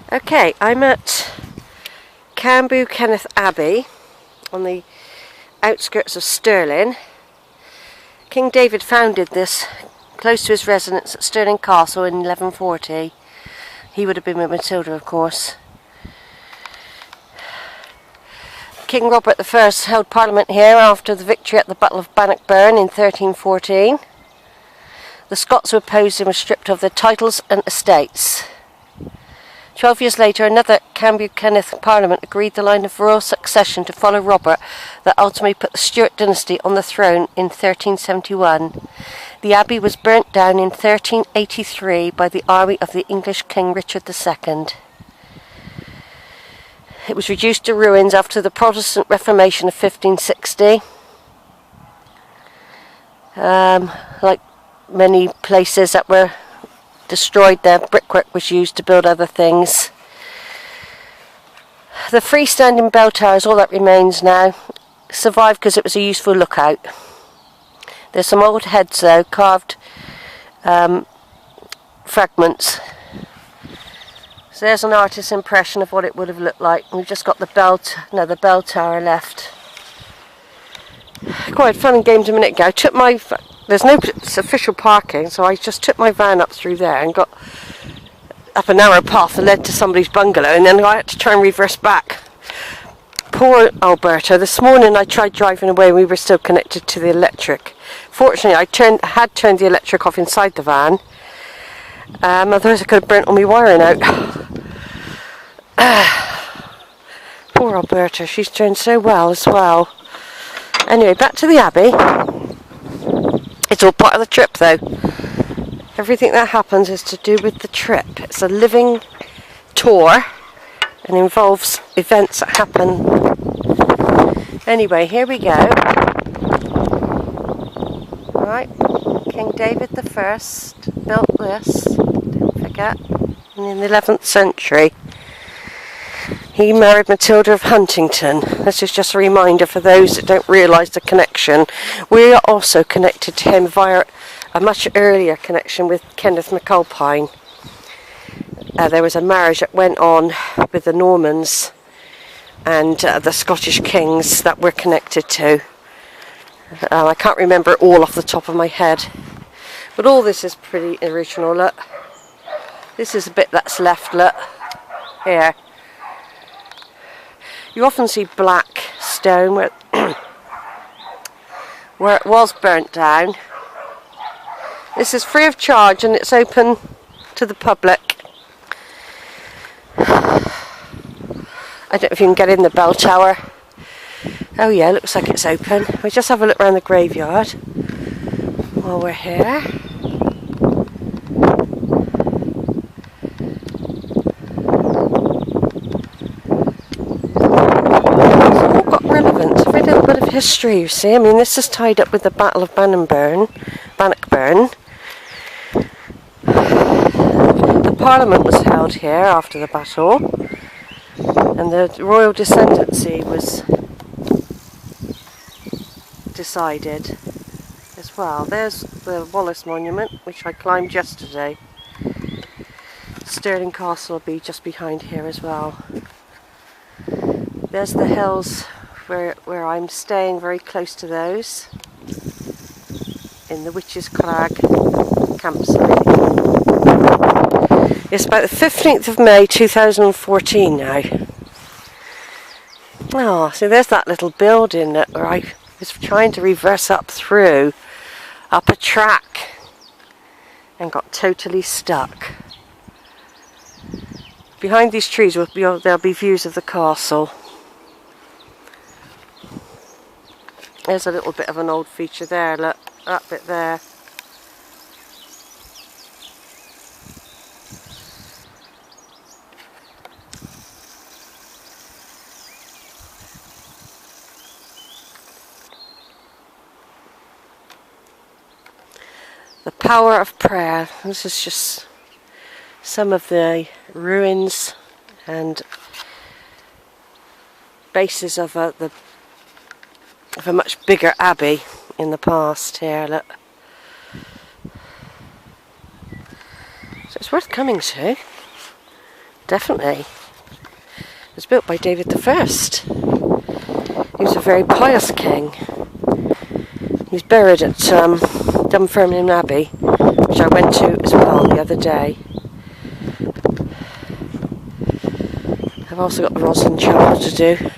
Okay, I'm at CambusKenneth Abbey on the outskirts of Stirling. King David founded this close to his residence at Stirling Castle in 1140. He would have been with Matilda, of course. King Robert I held Parliament here after the victory at the Battle of Bannockburn in 1314. The Scots who opposed him were stripped of their titles and estates. 12 years later, another CambusKenneth Parliament agreed the line of royal succession to follow Robert that ultimately put the Stuart dynasty on the throne in 1371. The abbey was burnt down in 1383 by the army of the English King Richard II. It was reduced to ruins after the Protestant Reformation of 1560. Like many places that were destroyed, their brickwork was used to build other things. The freestanding bell tower is all that remains now. It survived because it was a useful lookout. There's some old heads though, carved fragments. So there's an artist's impression of what it would have looked like. We've just got the bell tower left. Quite fun and games a minute ago. I took my there's no official parking, so I just took my van up through there and got up a narrow path that led to somebody's bungalow, and then I had to try and reverse back. Poor Alberta. This morning I tried driving away and we were still connected to the electric. Fortunately I had turned the electric off inside the van. Otherwise I could have burnt all my wiring out. Poor Alberta, she's turned so well as well. Anyway, back to the Abbey. It's all part of the trip though. Everything that happens is to do with the trip. It's a living tour and involves events that happen. Anyway, here we go. Right, King David I built this, don't forget, in the 11th century. He married Matilda of Huntington. This is just a reminder for those that don't realise the connection. We are also connected to him via a much earlier connection with Kenneth MacAlpine. There was a marriage that went on with the Normans and the Scottish kings that we're connected to. I can't remember it all off the top of my head. But all this is pretty original, look. This is a bit that's left, look. Here. You often see black stone where it was burnt down. This is free of charge and it's open to the public. I don't know if you can get in the bell tower. Oh yeah, looks like it's open. We'll just have a look around the graveyard while we're here. History, you see. I mean, this is tied up with the Battle of Bannockburn. The Parliament was held here after the battle, and the royal descendancy was decided as well. There's the Wallace Monument, which I climbed yesterday. Stirling Castle will be just behind here as well. There's the hills where I'm staying, very close to those, in the Witches Crag campsite. It's about the 15th of May 2014 now. Oh, so there's that little building where I was trying to reverse up a track and got totally stuck. Behind these trees there'll be views of the castle. There's a little bit of an old feature there, look, that bit there. The power of prayer. This is just some of the ruins and bases of a much bigger abbey in the past here, look. So it's worth coming to. definitely. It was built by David the First. He was a very pious king. He's buried at WMV Abbey, which I went to as well the other day. I've also got the Roslin Chapel to do.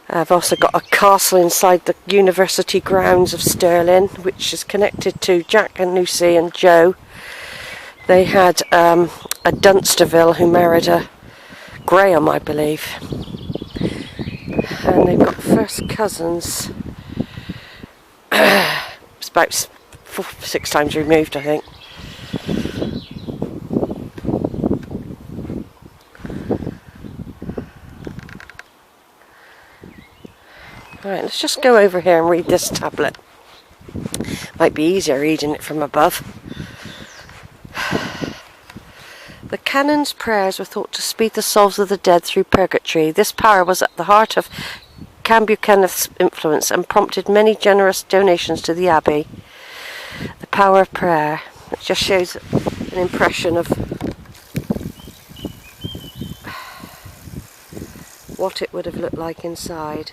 I've also got a castle inside the university grounds of Stirling, which is connected to Jack and Lucy and Joe. They had a Dunsterville who married a Graham, I believe. And they've got first cousins. It's about 6 times removed, I think. Alright, let's just go over here and read this tablet. Might be easier reading it from above. The canon's prayers were thought to speed the souls of the dead through purgatory. This power was at the heart of CambusKenneth's influence and prompted many generous donations to the Abbey. The power of prayer. It just shows an impression of what it would have looked like inside.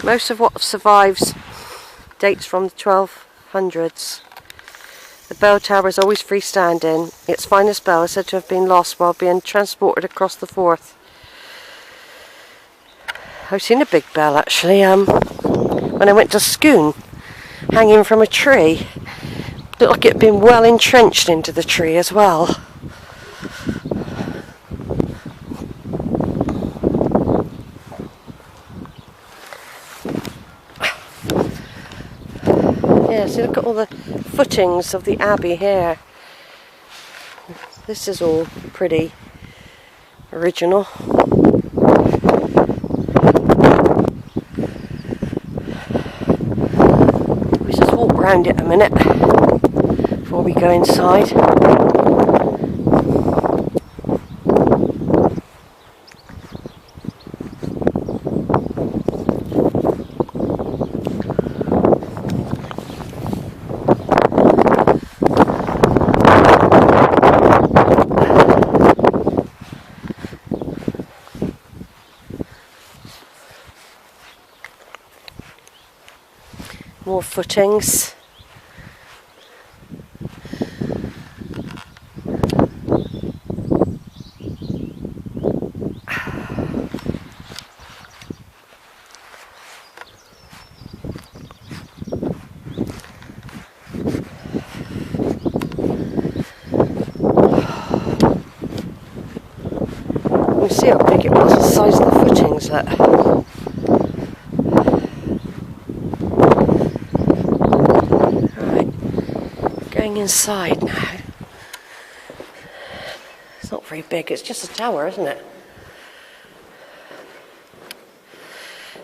Most of what survives dates from the 1200s. The bell tower is always freestanding. Its finest bell is said to have been lost while being transported across the Forth. I've seen a big bell actually when I went to Scone, hanging from a tree. Looked like it had been well entrenched into the tree as well. Yeah, so look at all the footings of the Abbey here. This is all pretty original. We just walk around it a minute before we go inside. More footings. You see how big it was, the size of the footings there. Inside now. It's not very big, it's just a tower, isn't it?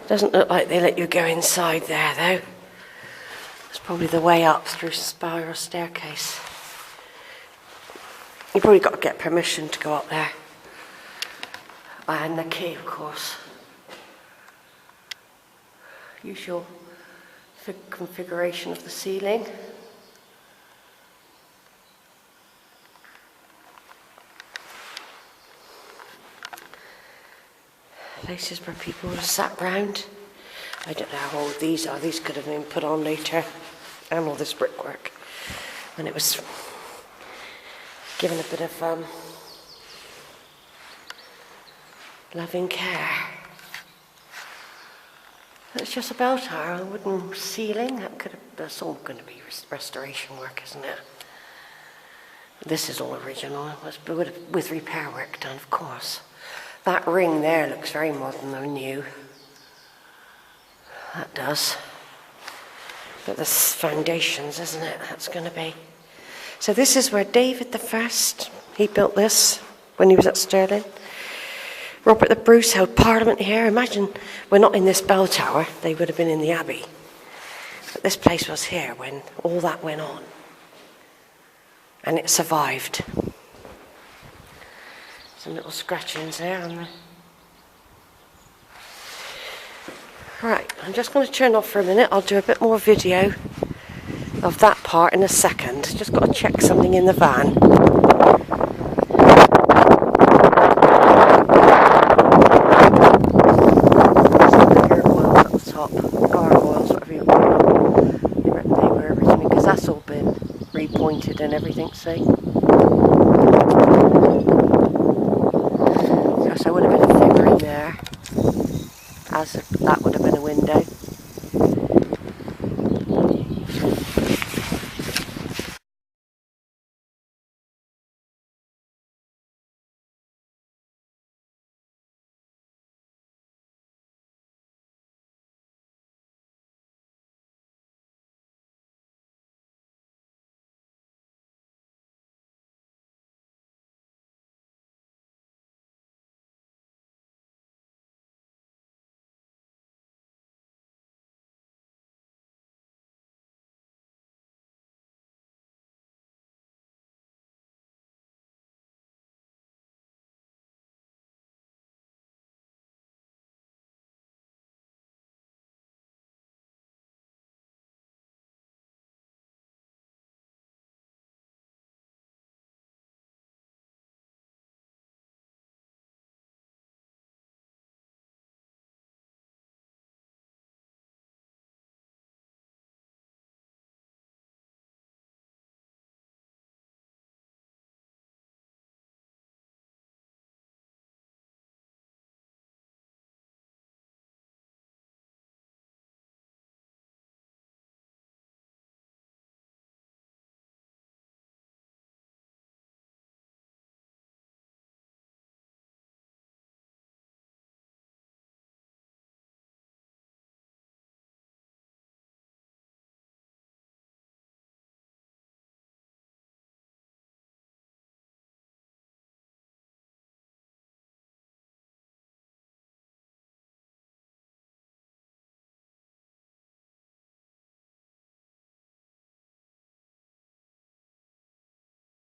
Doesn't look like they let you go inside there though. It's probably the way up through spiral staircase. You've probably got to get permission to go up there. And the key, of course. Usual configuration of the ceiling. Places where people have sat round. I don't know how old these are. These could have been put on later. And all this brickwork. When it was given a bit of loving care. It's just a bell tower, a wooden ceiling. That could have. That's all going to be restoration work, isn't it? This is all original. It was with repair work done, of course. That ring there looks very modern though, new. That does. But the foundations, isn't it? That's going to be. So this is where David the First, he built this when he was at Stirling. Robert the Bruce held Parliament here. Imagine we're not in this bell tower. They would have been in the Abbey. But this place was here when all that went on. And it survived. Some little scratchings there on the... Right, I'm just going to turn off for a minute. I'll do a bit more video of that part in a second. Just got to check something in the van. Gargoyles at the top, gargoyles, whatever you call them. They were originally, because that's all been repointed and everything, see? Because there would have been a figure in there, as that would have been a window.